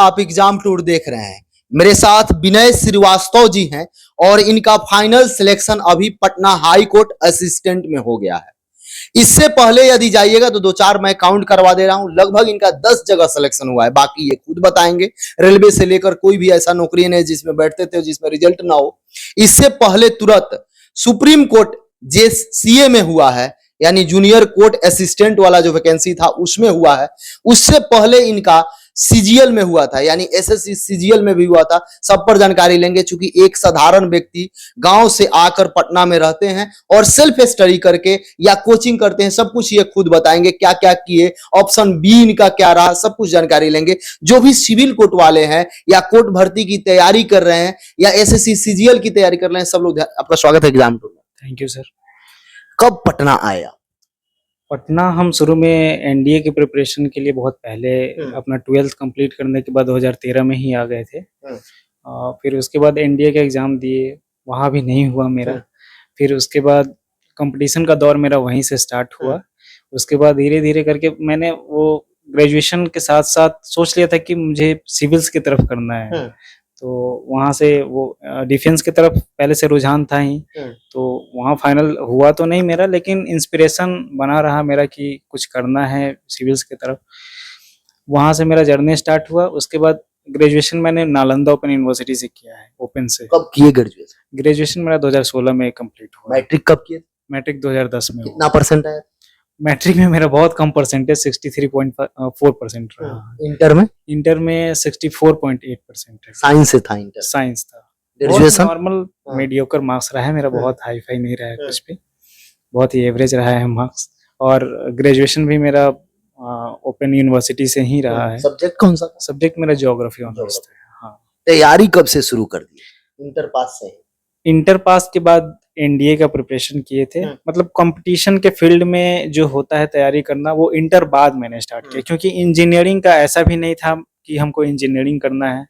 आप exam tour देख रहे हैं। मेरे साथ विनय श्रीवास्तव जी हैं और इनका फाइनल सिलेक्शन अभी पटना हाई कोर्ट असिस्टेंट में हो गया है। इससे पहले यदि जाइएगा तो 2-4 मैं काउंट करवा दे रहा हूं, लगभग इनका 10 जगह सिलेक्शन हुआ है। बाकी ये खुद बताएंगे। रेलवे से लेकर कोई भी ऐसा नौकरी नहीं जिसमें बैठते थे जिसमें रिजल्ट ना हो। इससे पहले तुरंत सुप्रीम कोर्ट JCA में हुआ है, यानी जूनियर कोर्ट असिस्टेंट वाला जो वैकेंसी था उसमें हुआ है। उससे पहले इनका CGL में हुआ था, यानी SSC CGL में भी हुआ था। सब पर जानकारी लेंगे, चूंकि एक साधारण व्यक्ति गांव से आकर पटना में रहते हैं और सेल्फ स्टडी करके या कोचिंग करते हैं। सब कुछ ये खुद बताएंगे, क्या क्या किए, ऑप्शन बी इनका क्या रहा, सब कुछ जानकारी लेंगे। जो भी सिविल कोर्ट वाले हैं या कोर्ट भर्ती की तैयारी कर रहे हैं या SSC CGL की तैयारी कर रहे हैं, सब लोग आपका स्वागत है एग्जाम टूर में। Thank you sir. कब पटना आया? पटना हम शुरू में NDA की प्रिपरेशन के लिए बहुत पहले अपना 12th कंप्लीट करने के बाद 2013 में ही आ गए थे। फिर उसके बाद NDA का एग्ज़ाम दिए, वहाँ भी नहीं हुआ मेरा। फिर उसके बाद कंपटीशन का दौर मेरा वहीं से स्टार्ट हुआ। उसके बाद धीरे धीरे करके मैंने वो ग्रेजुएशन के साथ साथ सोच लिया था कि मुझे सिविल्स की तरफ करना है। तो वहाँ से वो डिफेंस की तरफ पहले से रुझान था ही, तो वहाँ फाइनल हुआ तो नहीं मेरा, लेकिन इंस्पिरेशन बना रहा मेरा कि कुछ करना है सिविल्स की तरफ। वहाँ से मेरा जर्नी स्टार्ट हुआ। उसके बाद ग्रेजुएशन मैंने नालंदा ओपन यूनिवर्सिटी से किया है, ओपन से। कब किए ग्रेजुएशन? ग्रेजुएशन मेरा 2016 में कंप्लीट हुआ। मैट्रिक कब किए? मैट्रिक 2010 में। कितना परसेंट आया? मैट्रिक में मेरा बहुत कम परसेंटेज 63.4% रहा। इंटर में? इंटर में 64.8% है। साइंस से था इंटर? साइंस था। ग्रेजुएशन नॉर्मल मीडियोकर मार्क्स रहा है मेरा, बहुत हाई फाई नहीं रहा है कुछ भी, बहुत ही एवरेज रहा है मार्क्स। और ग्रेजुएशन भी मेरा ओपन यूनिवर्सिटी से ही रहा है। सब्जेक्ट कौन सा? सब्जेक्ट मेरा ज्योग्राफी ऑनर्स था। हाँ। तैयारी कब से शुरू कर दी? इंटर पास से? इंटर पास के बाद NDA का प्रिपरेशन किए थे। मतलब कंपटीशन के फील्ड में जो होता है तैयारी करना, वो इंटर बाद मैंने स्टार्ट किया, क्योंकि इंजीनियरिंग का ऐसा भी नहीं था कि हमको इंजीनियरिंग करना है।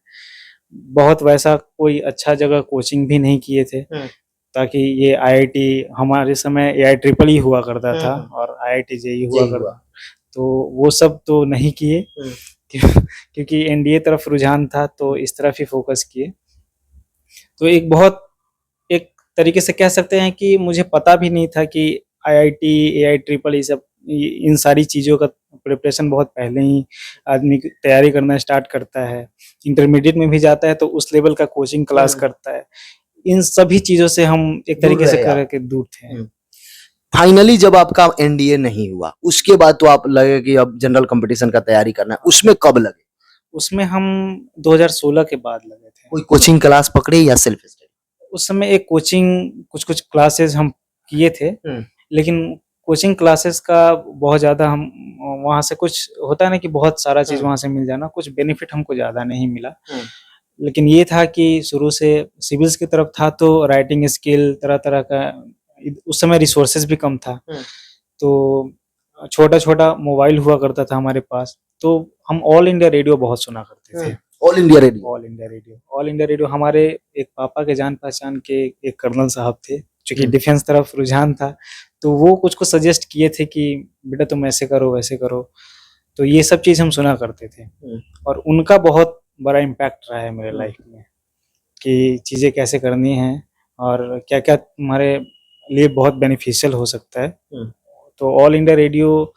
बहुत वैसा कोई अच्छा जगह कोचिंग भी नहीं किए थे, ताकि ये IIT हमारे समय AIEEE हुआ करता था और IIT JEE हुआ करता, तो वो सब तो नहीं किए क्योंकि NDA तरफ रुझान था, तो इस तरफ ही फोकस किए। तो एक तरीके से कह सकते हैं कि मुझे पता भी नहीं था कि IIT AIEEE सब इन सारी चीज़ों का प्रिपरेशन बहुत पहले ही आदमी तैयारी करना स्टार्ट करता है। इंटरमीडिएट में भी जाता है तो उस लेवल का कोचिंग क्लास करता है। इन सभी चीज़ों से हम एक तरीके से करके दूर थे। फाइनली जब आपका NDA नहीं हुआ, उसके बाद तो आप लगे कि अब जनरल कंपटीशन का तैयारी करना है, उसमें कब लगे? उसमें हम 2016 के बाद लगे थे। कोई कोचिंग क्लास पकड़े या सेल्फ स्टडी? उस समय एक कोचिंग कुछ क्लासेस हम किए थे, लेकिन कोचिंग क्लासेस का बहुत ज़्यादा हम वहाँ से, कुछ होता है ना कि बहुत सारा चीज़ वहाँ से मिल जाना, कुछ बेनिफिट हमको ज़्यादा नहीं मिला। लेकिन ये था कि शुरू से सिविल्स की तरफ था, तो राइटिंग स्किल तरह तरह का, उस समय रिसोर्सेज भी कम था, तो छोटा छोटा मोबाइल हुआ करता था हमारे पास, तो हम ऑल इंडिया रेडियो बहुत सुना करते थे। All India radio? All India radio. All India radio हमारे एक पापा के जान पहचान के एक कर्नल साहब थे, चूंकि डिफेंस तरफ रुझान था, तो वो कुछ सजेस्ट किए थे कि बेटा तुम ऐसे करो वैसे करो, तो ये सब चीज़ हम सुना करते थे। और उनका बहुत बड़ा इम्पैक्ट रहा है मेरे लाइफ में कि चीज़ें कैसे करनी हैं और क्या क्या तुम्हारे लिए बहुत बेनिफिशियल हो सकता है। तो ऑल इंडिया रेडियो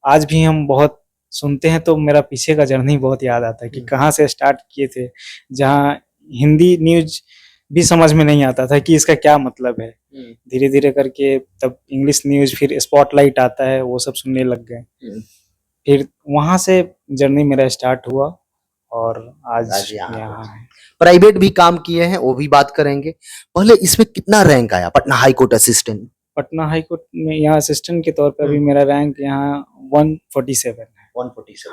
आज भी हम बहुत सुनते हैं, तो मेरा पीछे का जर्नी बहुत याद आता है कि कहाँ से स्टार्ट किए थे, जहाँ हिंदी न्यूज भी समझ में नहीं आता था कि इसका क्या मतलब है। धीरे धीरे करके तब इंग्लिश न्यूज, फिर स्पॉटलाइट आता है, वो सब सुनने लग गए। फिर वहाँ से जर्नी मेरा स्टार्ट हुआ और आज यहाँ है। प्राइवेट भी काम किए हैं, वो भी बात करेंगे। पहले इसमें कितना रैंक आया Patna high court assistant? Patna high court में यहाँ असिस्टेंट के तौर पर अभी मेरा रैंक यहाँ 147 है। 147।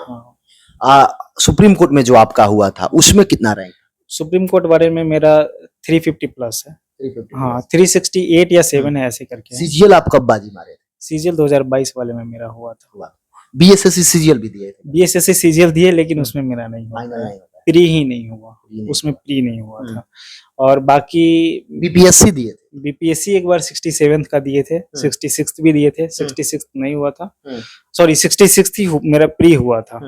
सुप्रीम कोर्ट में जो आपका हुआ था उसमें कितना रैंक? सुप्रीम कोर्ट वाले में मेरा 350 प्लस है। 350? हाँ, 368 या 7 है, ऐसे करके। CGL आप कब बाजी मारे थे? CGL 2022 वाले में मेरा हुआ था। BSSC CGL भी दिए थे? BSSC CGL दिए, लेकिन उसमें मेरा नहीं हुआ, प्री ही नहीं हुआ, उसमें प्री नहीं हुआ था। और बाकी BPSC दिए थे? BPSC एक बार 67 का दिए थे, 66 भी दिए थे, 66 नहीं हुआ था, सॉरी 66 ही मेरा प्री हुआ था।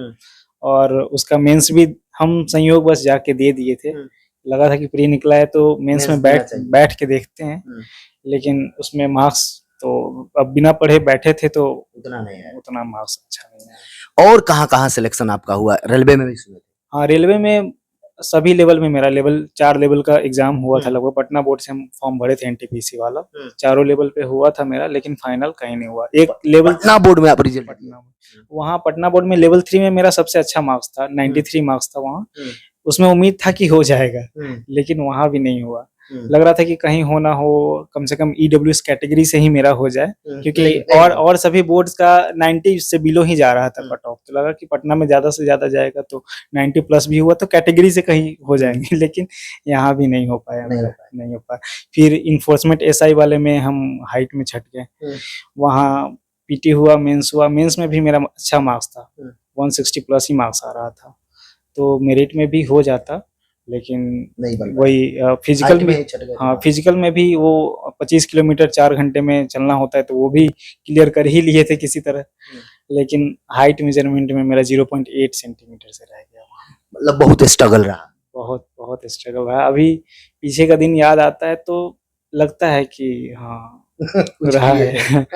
और उसका मेंस भी हम संयोग बस जाके दे दिए थे। लगा था कि प्री निकला है तो मेंस में बैठ के देखते हैं, लेकिन उसमें मार्क्स तो अब बिना पढ़े बैठे थे तो उतना नहीं है, उतना मार्क्स अच्छा नहीं आया। और कहाँ-कहाँ सिलेक्शन आपका हुआ? रेलवे में भी सुने थे? हाँ, रेलवे में सभी लेवल में मेरा लेवल 4 लेवल का एग्जाम हुआ था लगभग। पटना बोर्ड से हम फॉर्म भरे थे एनटीपीसी वाला, चारों लेवल पे हुआ था मेरा, लेकिन फाइनल कहीं नहीं हुआ। एक लेवल पटना बोर्ड में आप रिजल्ट? वहाँ पटना बोर्ड में लेवल 3 में मेरा सबसे अच्छा मार्क्स था, 93 मार्क्स था वहाँ। उसमें उम्मीद था कि हो जाएगा, लेकिन वहाँ भी नहीं हुआ। लग रहा था कि कहीं हो ना हो, कम से कम ईडब्ल्यूएस कैटेगरी से ही मेरा हो जाए, क्योंकि और सभी बोर्ड्स का 90 से बिलो ही जा रहा था कट ऑफ। तो लगा कि पटना में ज्यादा से ज्यादा जाएगा तो 90 प्लस भी हुआ तो कैटेगरी से कहीं हो जाएंगे, लेकिन यहाँ भी नहीं हो पाया, नहीं हो पाया। फिर इन्फोर्समेंट एसआई वाले में हम हाइट में छट गए। वहाँ पीटी हुआ, मेंस हुआ। मेंस में भी मेरा अच्छा मार्क्स था, 160 प्लस ही मार्क्स आ रहा था, तो मेरिट में भी हो जाता, लेकिन वही फिजिकल में, हाँ फिजिकल में भी वो 25 किलोमीटर 4 घंटे में चलना होता है, तो वो भी क्लियर कर ही लिए थे किसी तरह। लेकिन हाइट मेजरमेंट में मेरा 0.8 सेंटीमीटर से रह गया। मतलब बहुत स्ट्रगल रहा। बहुत स्ट्रगल रहा। अभी पीछे का दिन याद आता है तो लगता है कि हाँ रहा है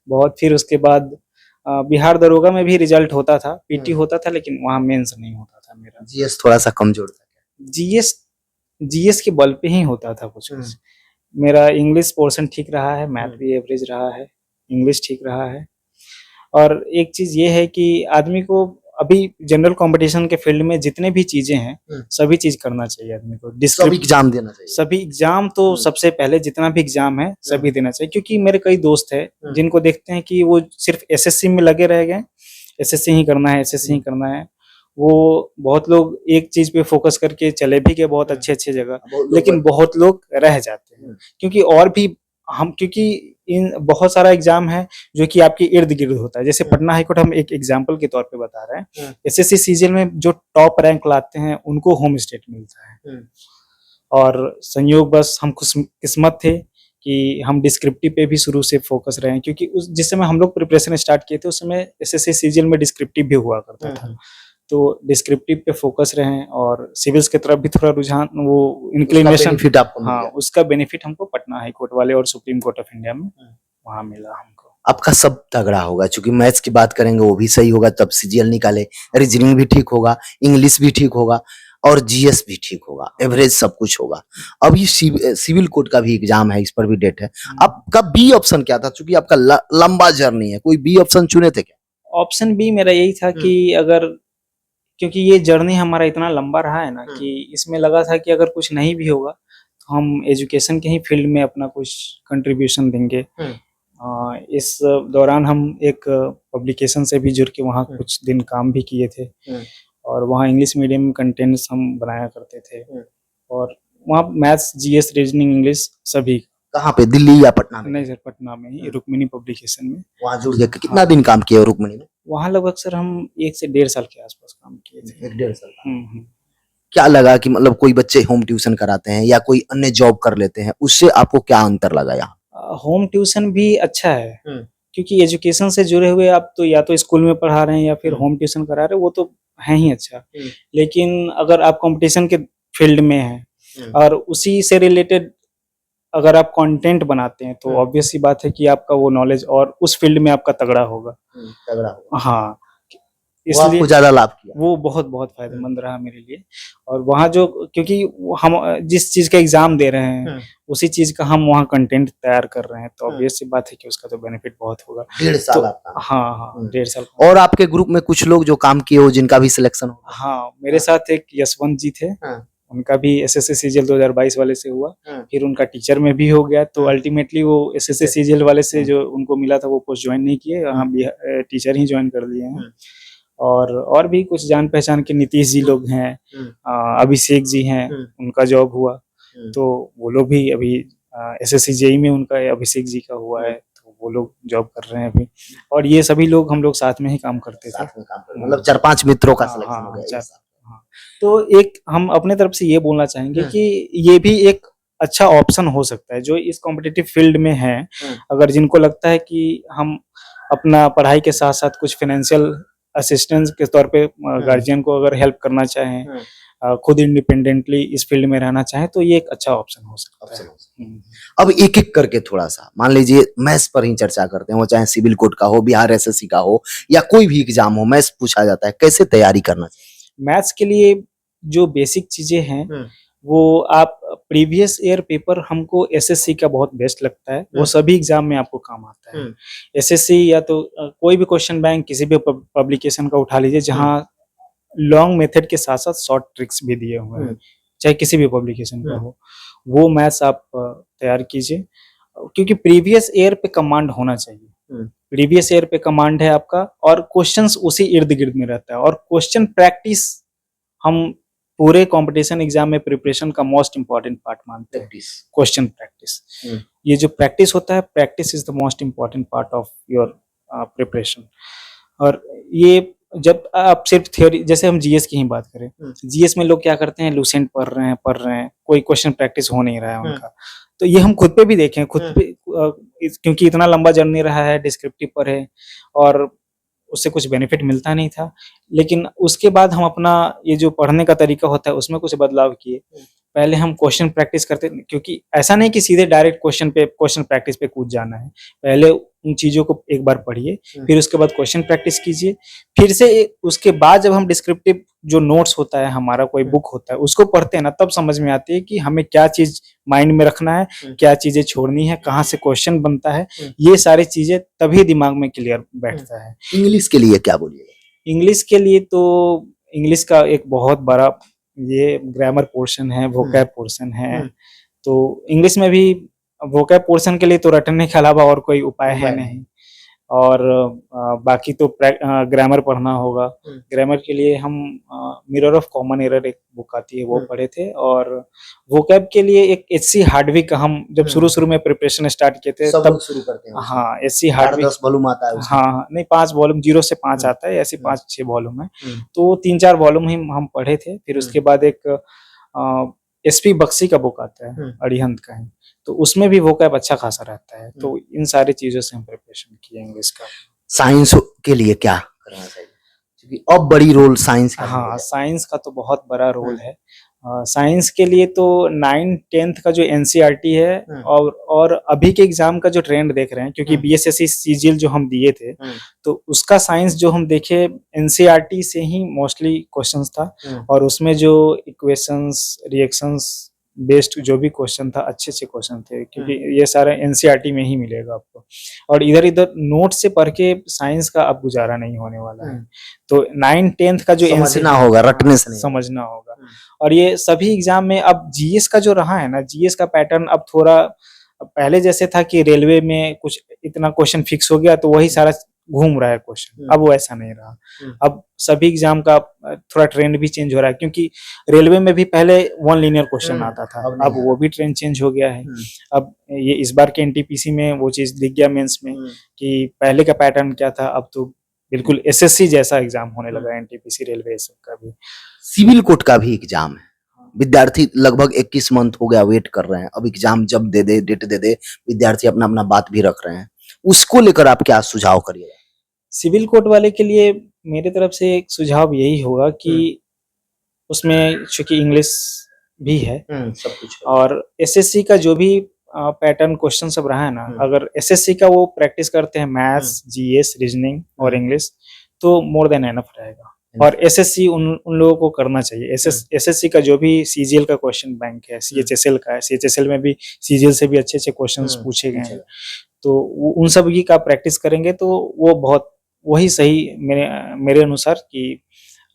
बहुत। फिर उसके बाद बिहार दरोगा में भी रिजल्ट होता था, पीटी होता था, लेकिन वहाँ मेंस नहीं होता था मेरा। जीएस थोड़ा सा कमजोर था। जीएस के बल पे ही होता था कुछ। मेरा इंग्लिश पोर्शन ठीक रहा है, मैथ भी एवरेज रहा है, इंग्लिश ठीक रहा है। और एक चीज ये है कि आदमी को अभी जनरल कंपटीशन के फील्ड में जितने भी चीजें हैं सभी चीज करना चाहिए आदमी को। सभी एग्जाम देना चाहिए, सभी एग्जाम तो सबसे पहले जितना भी एग्जाम है सभी देना चाहिए। क्योंकि मेरे कई दोस्त हैं जिनको देखते हैं कि वो सिर्फ एसएससी में लगे रह गए, एसएससी ही करना है, एसएससी ही करना है। वो बहुत लोग एक चीज पे फोकस करके चले भी गए बहुत अच्छे जगह, लेकिन बहुत लोग रह जाते हैं। क्योंकि और भी क्योंकि इन बहुत सारा एग्जाम है जो कि आपके इर्द गिर्द होता है। जैसे पटना हाईकोर्ट हम एक एग्जाम्पल के तौर पे बता रहे हैं, एसएससी सीजीएल में जो टॉप रैंक लाते हैं उनको होम स्टेट मिलता है। और संयोग बस हम किस्मत थे कि हम डिस्क्रिप्टिव पे भी शुरू से फोकस रहे हैं, क्योंकि उस जिस समय हम लोग प्रिपरेशन स्टार्ट किए थे उस समय एसएससी सीजीएल में डिस्क्रिप्टिव भी हुआ करता था, तो डिस्क्रिप्टिव पे फोकस रहे। और सिविल्स की तरफ भी थोड़ा रुझान, वो इंक्लिनेशन, हाँ उसका बेनिफिट हमको पटना हाई कोर्ट वाले और सुप्रीम कोर्ट ऑफ इंडिया में वहाँ मिला हमको। आपका सब तगड़ा होगा, क्योंकि मैथ्स की बात करेंगे वो भी सही होगा तब सीजीएल निकाले, रीजनिंग भी ठीक होगा, इंग्लिश भी ठीक होगा और जीएस भी ठीक होगा, एवरेज सब कुछ होगा। अब ये सिविल कोर्ट का भी एग्जाम है, इस पर भी डेट है। आपका बी ऑप्शन क्या था, चूंकि आपका लंबा जर्नी है, कोई बी ऑप्शन चुने थे क्या? ऑप्शन बी मेरा यही था कि अगर, क्योंकि ये जर्नी हमारा इतना लंबा रहा है ना कि इसमें लगा था कि अगर कुछ नहीं भी होगा तो हम एजुकेशन के ही फील्ड में अपना कुछ कंट्रीब्यूशन देंगे। इस दौरान हम एक पब्लिकेशन से भी जुड़ के वहाँ कुछ दिन काम भी किए थे, और वहाँ इंग्लिश मीडियम कंटेंट्स हम बनाया करते थे। और वहाँ मैथ्स, जीएस, रीजनिंग, इंग्लिश सभी। कहाँ पे, दिल्ली या पटना में? नहीं सर, पटना में ही, रुक्मिणी पब्लिकेशन में। वहाँ जुड़ गए। कितना दिन काम किया रुक्मिणी में? वहाँ लगभग सर हम 1 से 1.5 साल के आसपास काम किए थे। 1-1.5 साल। क्या लगा कि मतलब कोई बच्चे होम ट्यूशन कराते हैं या कोई अन्य जॉब कर लेते हैं, उससे आपको क्या अंतर लगा यहाँ? होम ट्यूशन भी अच्छा है, क्योंकि एजुकेशन से जुड़े हुए आप तो या तो स्कूल में पढ़ा रहे हैं या फिर होम ट्यूशन करा रहे हैं, वो तो है ही अच्छा। लेकिन अगर आप कंपटीशन के फील्ड में हैं और उसी से रिलेटेड अगर आप कंटेंट बनाते हैं तो ऑब्वियस सी बात है कि आपका वो नॉलेज और उस फील्ड में आपका तगड़ा होगा। हाँ, इसलिए ज्यादा लाभ किया, वो बहुत फायदेमंद रहा मेरे लिए। और वहाँ जो, क्योंकि हम जिस चीज का एग्जाम दे रहे हैं उसी चीज का हम वहाँ कंटेंट तैयार कर रहे हैं, तो ऑब्वियस सी बात है कि उसका तो बेनिफिट बहुत होगा। 1.5 साल आपका? हाँ 1.5 साल। और आपके ग्रुप में कुछ लोग जो काम किए हो जिनका भी सिलेक्शन हो? हाँ, मेरे साथ एक यशवंत जी थे, उनका भी एसएससी सीजीएल 2022 वाले से हुआ, फिर उनका टीचर में भी हो गया। तो अल्टीमेटली वो एसएससी सीजीएल वाले से जो उनको मिला था वो पोस्ट ज्वाइन नहीं किए, हम टीचर ही ज्वाइन कर लिए हैं। और भी कुछ जान पहचान के नीतीश जी लोग हैं, अभिषेक जी हैं, उनका जॉब हुआ, तो वो लोग भी अभी एसएससी जेई में उनका अभिषेक जी का हुआ है, तो वो लोग जॉब कर रहे हैं अभी। और ये सभी लोग हम लोग साथ में ही काम करते थे, मतलब 4-5 मित्रों का सिलेक्शन हो गया। तो एक हम अपने तरफ से ये बोलना चाहेंगे कि ये भी एक अच्छा ऑप्शन हो सकता है जो इस कॉम्पिटिटिव फील्ड में है। अगर जिनको लगता है कि हम अपना पढ़ाई के साथ साथ कुछ फाइनेंशियल असिस्टेंस के तौर पे गार्जियन को अगर हेल्प करना चाहें, खुद इंडिपेंडेंटली इस फील्ड में रहना चाहे तो ये एक अच्छा ऑप्शन हो सकता है। अब एक एक करके थोड़ा सा मान लीजिए मैथ्स पर ही चर्चा करते हैं, वो चाहे सिविल कोड का हो, बिहार एसएससी का हो, या कोई भी एग्जाम हो, मैथ्स पूछा जाता है, कैसे तैयारी करना चाहिए? मैथ्स के लिए जो बेसिक चीजें हैं वो आप प्रीवियस ईयर पेपर हमको एसएससी का बहुत बेस्ट लगता है, वो सभी एग्जाम में आपको काम आता है। एसएससी या तो कोई भी क्वेश्चन बैंक किसी भी पब्लिकेशन का उठा लीजिए जहाँ लॉन्ग मेथड के साथ साथ शॉर्ट ट्रिक्स भी दिए हुए हैं, चाहे किसी भी पब्लिकेशन का हो, वो मैथ्स आप तैयार कीजिए, क्योंकि प्रीवियस ईयर पे कमांड होना चाहिए। प्रीवियस ईयर पे कमांड है आपका और क्वेश्चंस उसी इर्द गिर्द में रहता है, और क्वेश्चन प्रैक्टिस हम पूरे कंपटीशन एग्जाम में प्रिपरेशन का मोस्ट इंपॉर्टेंट पार्ट मानते हैं। क्वेश्चन प्रैक्टिस, ये जो प्रैक्टिस होता है, practice is the most important part of your preparation. और ये जब आप सिर्फ थ्योरी, जैसे हम जीएस की ही बात करें, जीएस में लोग क्या करते हैं, लूसेंट पढ़ रहे हैं, कोई क्वेश्चन प्रैक्टिस हो नहीं रहा है उनका। तो ये हम खुद पे भी देखें, खुद पे क्योंकि इतना लंबा जर्नी रहा है, डिस्क्रिप्टिव पर है और उससे कुछ बेनिफिट मिलता नहीं था, लेकिन उसके बाद हम अपना ये जो पढ़ने का तरीका होता है उसमें कुछ बदलाव किए। पहले हम क्वेश्चन प्रैक्टिस करते, क्योंकि ऐसा नहीं कि सीधे डायरेक्ट क्वेश्चन प्रैक्टिस पे कूद जाना है, पहले उन चीजों को एक बार पढ़िए, फिर उसके बाद क्वेश्चन प्रैक्टिस कीजिए, फिर से उसके बाद जब हम डिस्क्रिप्टिव जो नोट्स होता है, हमारा कोई बुक होता है, उसको पढ़ते हैं ना, तब समझ में आती है कि हमें क्या चीज माइंड में रखना है, क्या चीजें छोड़नी है, कहाँ से क्वेश्चन बनता है, ये सारी चीजें तभी दिमाग में क्लियर बैठता है। इंग्लिश के लिए क्या बोलिएगा? इंग्लिश के लिए तो इंग्लिश का एक बहुत बड़ा ये ग्रामर पोर्शन है, वोकैब पोर्शन है, तो इंग्लिश में भी वोकैब पोर्शन के लिए तो रटने के अलावा और कोई उपाय है नहीं, और बाकी तो ग्रामर पढ़ना होगा। ग्रामर के लिए हम मिरर ऑफ कॉमन एरर एक बुक आती है, वो पढ़े थे, और वोकैब के लिए एक एचसी हार्डविक, हम जब शुरू में प्रिपरेशन स्टार्ट किए थे तब शुरू करते हैं। हाँ, एचसी हार्डविक 10 वॉल्यूम आता है उसमें। हाँ, नहीं 5 वॉल्यूम, 0 से 5 आता है, ऐसे 5-6 वॉल्यूम है, तो 3-4 वॉल्यूम ही हम पढ़े थे। फिर उसके बाद एक एसपी बख्शी का बुक आता है, अरिहंत का है, तो उसमें भी वोकैब अच्छा खासा रहता है। तो इन सारी चीजों से हम प्रिपरेशन किए इंग्लिश का। साइंस के लिए क्या करना चाहिए, क्योंकि अब बड़ी रोल साइंस का हाँ, साइंस का तो बहुत बड़ा रोल है। साइंस के लिए तो 9th-10th का जो एनसीईआरटी है, और अभी के एग्जाम का जो ट्रेंड देख रहे हैं, क्योंकि बीएसएससी सीजीएल जो हम दिए थे, तो उसका साइंस जो हम देखे एनसीईआरटी से ही मोस्टली क्वेश्चंस था, और उसमें जो इक्वेशंस, रिएक्शंस बेस्ड जो भी क्वेश्चन था, अच्छे क्वेश्चन थे, क्योंकि ये सारा एनसीईआरटी में ही मिलेगा आपको, और इधर इधर नोट से पढ़ के साइंस का अब गुजारा नहीं होने वाला है। तो 9th-10th का जो समझना होगा, रटने से नहीं समझना होगा। और ये सभी एग्जाम में अब जीएस का जो रहा है ना, जीएस का पैटर्न अब थोड़ा, पहले जैसे था कि रेलवे में कुछ इतना क्वेश्चन फिक्स हो गया तो वही सारा घूम रहा है क्वेश्चन, अब वो ऐसा नहीं रहा। अब सभी एग्जाम का थोड़ा ट्रेंड भी चेंज हो रहा है, क्योंकि रेलवे में भी पहले 1 लीनियर क्वेश्चन आता था, अब वो भी ट्रेंड चेंज हो गया है। अब ये इस बार के एनटीपीसी में वो चीज दिख गया मेंस में, कि पहले का पैटर्न क्या था, अब तो बिल्कुल एसएससी जैसा एग्जाम होने लगा एनटीपीसी, रेलवे सब का भी। सिविल कोड का भी एग्जाम है, विद्यार्थी लगभग 21 मंथ हो गया वेट कर रहे हैं, अब एग्जाम जब दे दे, डेट दे दे, विद्यार्थी अपना अपना बात भी रख रहे हैं, उसको लेकर आप क्या सुझाव करिएगा? सिविल कोड वाले के लिए मेरे तरफ से एक सुझाव यही होगा कि उसमें चूंकि इंग्लिश भी है, सब कुछ, और एसएससी का जो भी पैटर्न क्वेश्चन सब रहा है ना, अगर एसएससी का वो प्रैक्टिस करते हैं, मैथ्स, जीएस, रीजनिंग और इंग्लिश, तो मोर देन एनफ रहेगा। और एसएससी उन लोगों को करना चाहिए। एसएससी का जो भी सीजीएल का क्वेश्चन बैंक है, सीएचएसएल का है, सीएचएसएल में भी सीजीएल से भी अच्छे क्वेश्चंस पूछे गए हैं, तो उन सब की का प्रैक्टिस करेंगे तो वो बहुत वही सही मेरे अनुसार कि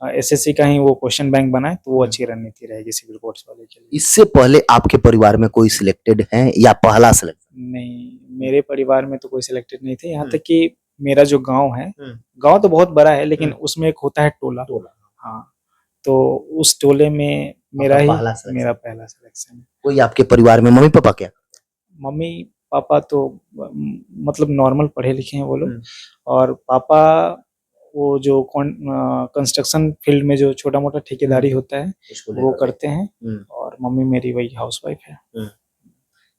एसएससी का ही वो क्वेश्चन बैंक बनाए तो वो अच्छी रणनीति रहेगी सिविल कोर्ट्स वाले के लिए। इससे पहले आपके परिवार में कोई सिलेक्टेड है या पहला सिलेक्शन? नहीं, मेरे परिवार में तो कोई सिलेक्टेड नहीं थे, यहाँ तक कि मेरा जो गांव है, गांव तो बहुत बड़ा है, लेकिन उसमें एक होता है टोला। हाँ, तो उस टोले में मेरा पहला सिलेक्शन है। कोई आपके परिवार में मम्मी पापा क्या? मम्मी पापा तो मतलब नॉर्मल पढ़े लिखे हैं वो लोग, और पापा वो जो कंस्ट्रक्शन फील्ड में जो छोटा मोटा ठेकेदारी होता है वो करते हैं, और मम्मी मेरी वही हाउसवाइफ है।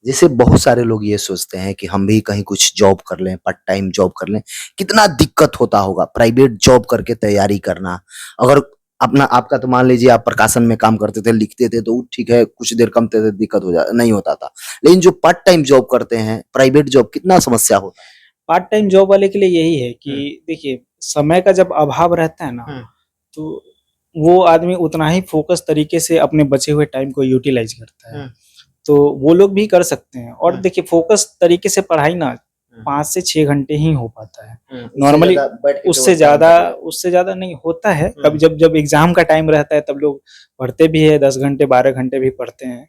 जैसे बहुत सारे लोग ये सोचते हैं कि हम भी कहीं कुछ जॉब कर लें, पार्ट टाइम जॉब कर लें, कितना दिक्कत होता होगा प्राइवेट जॉब करके तैयारी करना। अगर अपना आपका तो मान लीजिए आप प्रकाशन में काम करते थे, लिखते थे तो ठीक है, कुछ देर कम थे दिक्कत हो जा नहीं होता था। लेकिन जो पार्ट टाइम जॉब करते हैं, प्राइवेट जॉब, कितना समस्या होता है? पार्ट टाइम जॉब वाले के लिए यही है कि देखिए, समय का जब अभाव रहता है ना, तो वो आदमी उतना ही फोकस तरीके से अपने बचे हुए टाइम को यूटिलाइज करता है। तो वो लोग भी कर सकते हैं। और देखिए, फोकस तरीके से पढ़ाई ना 5 से 6 घंटे ही हो पाता है नॉर्मली। उससे ज्यादा नहीं होता है। कभी जब जब एग्जाम का टाइम रहता है तब लोग पढ़ते भी है, 10 घंटे 12 घंटे भी पढ़ते हैं।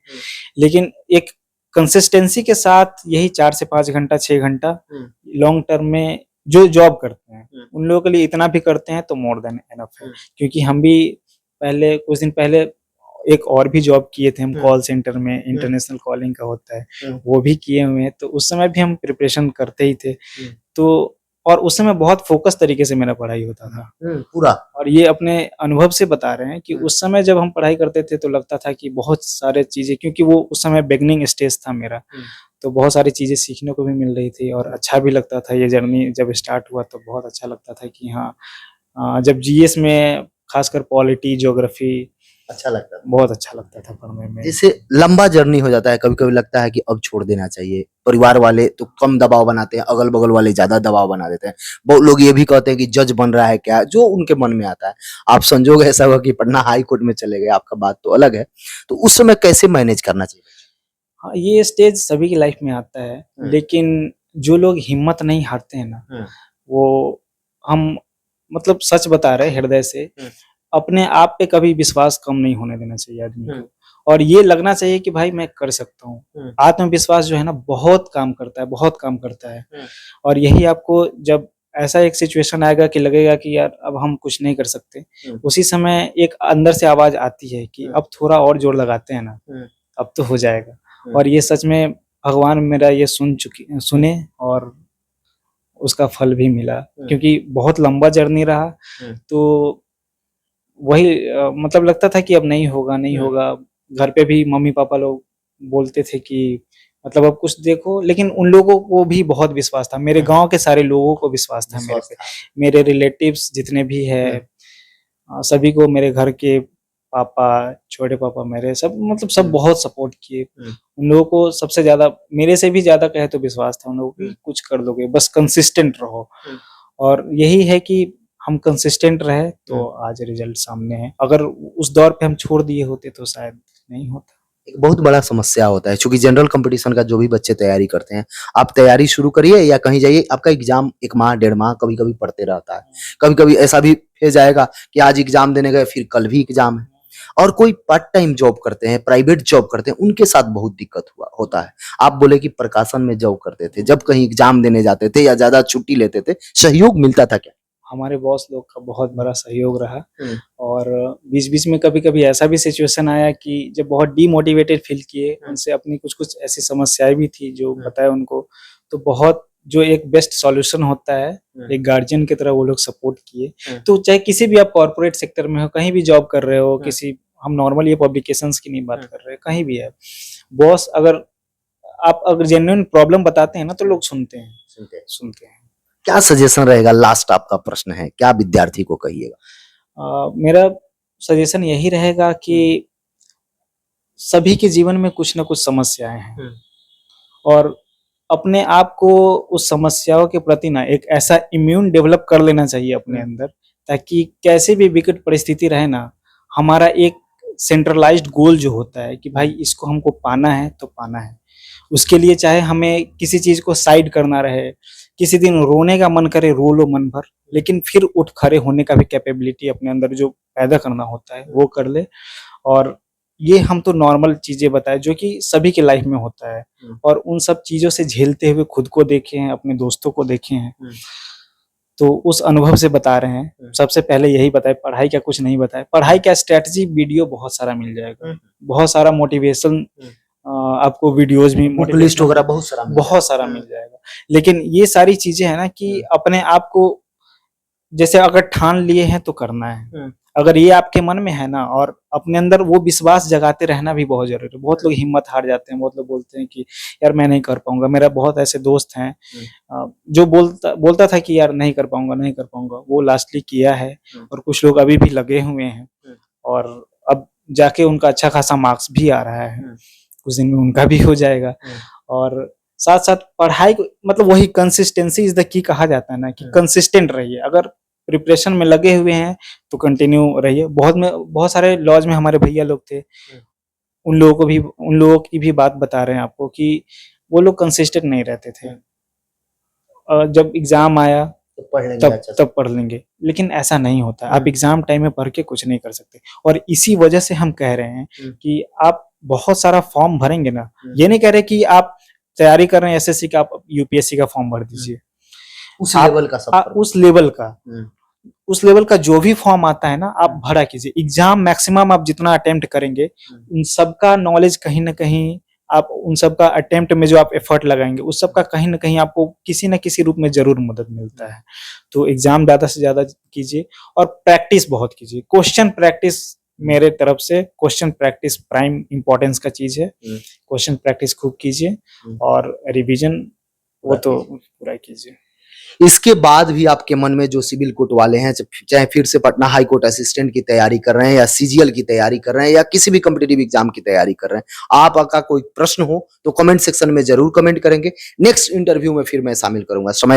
लेकिन एक कंसिस्टेंसी के साथ यही 4 से 5 घंटा 6 घंटा लॉन्ग टर्म में जो जॉब करते हैं उन लोगों के लिए इतना भी करते हैं तो मोर देन एनफ है। क्योंकि हम भी पहले कुछ दिन पहले एक और भी जॉब किए थे हम, कॉल सेंटर में, इंटरनेशनल कॉलिंग का होता है, वो भी किए हुए हैं। तो उस समय भी हम प्रिपरेशन करते ही थे। तो और उस समय बहुत फोकस तरीके से मेरा पढ़ाई होता था पूरा। और ये अपने अनुभव से बता रहे हैं कि उस समय जब हम पढ़ाई करते थे तो लगता था कि बहुत सारे चीजें, क्योंकि वो उस समय बिगनिंग स्टेज था मेरा, तो बहुत सारी चीजें सीखने को भी मिल रही थी और अच्छा भी लगता था। ये जर्नी जब स्टार्ट हुआ तो बहुत अच्छा लगता था कि हाँ, जब जीएस में खासकर पॉलिटी, ज्योग्राफी अच्छा लगता था, बहुत अच्छा लगता था पढ़ने में। जैसे लंबा जर्नी हो जाता है, कभी-कभी लगता है कि अब छोड़ देना चाहिए। परिवार वाले तो कम दबाव बनाते हैं, अगल-बगल वाले ज़्यादा दबाव बना देते हैं। बहुत लोग ये भी कहते हैं कि जज बन रहा है क्या? जो उनके मन में आता है। आप संजोग ऐसा हुआ कि पटना हाई कोर्ट में चले गए, आपका बात तो अलग है। तो उस समय कैसे मैनेज करना चाहिए? हाँ, ये स्टेज सभी की लाइफ में आता है, लेकिन जो लोग हिम्मत नहीं हारते हैं ना, वो हम मतलब सच बता रहे हैं हृदय से, अपने आप पे कभी विश्वास कम नहीं होने देना चाहिए आदमी को। और ये लगना चाहिए कि भाई मैं कर सकता हूँ। आत्मविश्वास जो है ना बहुत काम करता है, बहुत काम करता है। और यही आपको जब ऐसा एक सिचुएशन आएगा कि लगेगा कि यार अब हम कुछ नहीं कर सकते, उसी समय एक अंदर से आवाज आती है कि अब थोड़ा और जोर लगाते हैं ना, अब तो हो जाएगा। और ये सच में भगवान मेरा ये सुने और उसका फल भी मिला, क्योंकि बहुत लंबा जर्नी रहा। तो वही मतलब लगता था कि अब नहीं होगा, नहीं होगा। घर पे भी मम्मी पापा लोग बोलते थे कि मतलब अब कुछ देखो, लेकिन उन लोगों को भी बहुत विश्वास था, मेरे गांव के सारे लोगों को विश्वास था मेरे पे। मेरे रिलेटिव्स जितने भी है सभी को, मेरे घर के पापा, छोटे पापा मेरे, सब मतलब सब बहुत सपोर्ट किए। उन लोगों को सबसे ज्यादा, मेरे से भी ज्यादा कहे तो विश्वास था उन लोगों को, कुछ कर लोगे, बस कंसिस्टेंट रहो। और यही है कि हम कंसिस्टेंट रहे तो आज रिजल्ट सामने है। अगर उस दौर पे हम छोड़ दिए होते तो शायद नहीं होता। एक बहुत बड़ा समस्या होता है, चूंकि जनरल कंपटीशन का जो भी बच्चे तैयारी करते हैं, आप तैयारी शुरू करिए या कहीं जाइए, आपका एग्जाम 1 माह 1.5 माह कभी-कभी पड़ते रहता है। कभी-कभी ऐसा भी फेज आएगा कि आज एग्जाम देने गए, फिर कल भी एग्जाम है। और कोई पार्ट टाइम जॉब करते हैं, प्राइवेट जॉब करते हैं, उनके साथ बहुत दिक्कत होता है। आप बोले कि प्रकाशन में जॉब करते थे, जब कहीं एग्जाम देने जाते थे या ज्यादा छुट्टी लेते थे, सहयोग मिलता था क्या? हमारे बॉस लोग का बहुत बड़ा सहयोग रहा। और बीच-बीच में कभी-कभी ऐसा भी सिचुएशन आया कि जब बहुत डीमोटिवेटेड फील किए, उनसे अपनी कुछ-कुछ ऐसी समस्याएं भी थी जो बताया उनको, तो बहुत जो एक बेस्ट सॉल्यूशन होता है, एक गार्जियन की तरह वो लोग सपोर्ट किए। तो चाहे किसी भी आप कॉर्पोरेट सेक्टर में हो, कहीं भी जॉब कर रहे हो, किसी, हम नॉर्मली ये पब्लिकेशंस की नहीं बात कर रहे हैं, कहीं भी है, बॉस अगर आप अगर जेन्युइन प्रॉब्लम बताते हैं ना तो लोग सुनते हैं, सुनते हैं। क्या सजेशन रहेगा? लास्ट आपका प्रश्न है, क्या विद्यार्थी को कहिएगा? मेरा सजेशन यही रहेगा कि सभी के जीवन में कुछ ना कुछ समस्याएं हैं और अपने आप को उस समस्याओं के प्रति ना एक ऐसा इम्यून डेवलप कर लेना चाहिए अपने अंदर, ताकि कैसे भी विकट परिस्थिति रहे ना, हमारा एक सेंट्रलाइज्ड गोल जो होता है कि भाई इसको हमको पाना है तो पाना है। उसके लिए चाहे हमें किसी चीज को साइड करना रहे, किसी दिन रोने का मन करे रो लो मन भर, लेकिन फिर उठ खड़े होने का भी कैपेबिलिटी अपने अंदर जो पैदा करना होता है वो कर ले। और ये हम तो नॉर्मल चीजें बताए जो कि सभी के लाइफ में होता है, और उन सब चीजों से झेलते हुए खुद को देखे हैं, अपने दोस्तों को देखे हैं, तो उस अनुभव से बता रहे हैं। सबसे पहले यही बताए, पढ़ाई का कुछ नहीं बताए। पढ़ाई का स्ट्रेटजी वीडियो बहुत सारा मिल जाएगा, बहुत सारा मोटिवेशन आपको वीडियोज भी, मोटिवेशन वगैरह बहुत सारा मिल जाएगा। लेकिन ये सारी चीजें है ना कि अपने आप को जैसे अगर ठान लिए हैं तो करना है। अगर ये आपके मन में है ना, और अपने अंदर वो विश्वास जगाते रहना भी बहुत जरूरी है। बहुत लोग हिम्मत हार जाते हैं, बहुत लोग बोलते हैं कि यार मैं नहीं कर पाऊंगा। मेरा बहुत ऐसे दोस्त हैं जो बोलता था कि यार नहीं कर पाऊंगा, नहीं कर पाऊंगा, वो लास्टली किया है। और कुछ लोग अभी भी लगे हुए हैं और अब जाके उनका अच्छा खासा मार्क्स भी आ रहा है। कुछ दिन में उनका भी हो जाएगा। और साथ साथ पढ़ाई को, मतलब वही कंसिस्टेंसी इज द की कहा जाता है ना, कि कंसिस्टेंट रहिए। अगर प्रिपरेशन में लगे हुए हैं तो कंटिन्यू रहिए। बहुत सारे लॉज में हमारे भैया लोग थे, उन लोगों की भी बात बता रहे हैं आपको कि वो लोग कंसिस्टेंट नहीं रहते थे। जब एग्जाम आया तो पढ़ लेंगे अच्छा से। तब पढ़ लेंगे, लेकिन ऐसा नहीं होता। आप एग्जाम टाइम में पढ़ के कुछ नहीं कर सकते। और इसी वजह से हम कह रहे हैं कि आप बहुत सारा फॉर्म भरेंगे ना, ये नहीं कह रहे कि आप तैयारी कर रहे हैं एसएससी का, आप यूपीएससी का फॉर्म भर दीजिए। उस लेवल का सब उस लेवल का जो भी फॉर्म आता है ना, आप भरा कीजिए। एग्जाम मैक्सिमम आप जितना अटेम्प्ट करेंगे, उन सबका नॉलेज कहीं ना कहीं, आप उन सबका अटेम्प्ट में जो आप एफर्ट लगाएंगे, उस सबका कहीं ना कहीं आपको किसी न किसी रूप में जरूर मदद मिलता है। तो एग्जाम ज्यादा से ज्यादा कीजिए और प्रैक्टिस बहुत कीजिए। क्वेश्चन प्रैक्टिस, मेरे तरफ से क्वेश्चन प्रैक्टिस प्राइम इंपॉर्टेंस का चीज है। क्वेश्चन प्रैक्टिस खूब कीजिए और रिवीजन वो तो पूरा कीजिए। इसके बाद भी आपके मन में जो सिविल कोर्ट वाले हैं, चाहे फिर से पटना हाई कोर्ट असिस्टेंट की तैयारी कर रहे हैं, या सीजीएल की तैयारी कर रहे हैं, या किसी भी कॉम्पिटिटिव एग्जाम की तैयारी कर रहे हैं, आपका कोई प्रश्न हो तो कमेंट सेक्शन में जरूर कमेंट करेंगे। नेक्स्ट इंटरव्यू में फिर मैं शामिल करूंगा। समय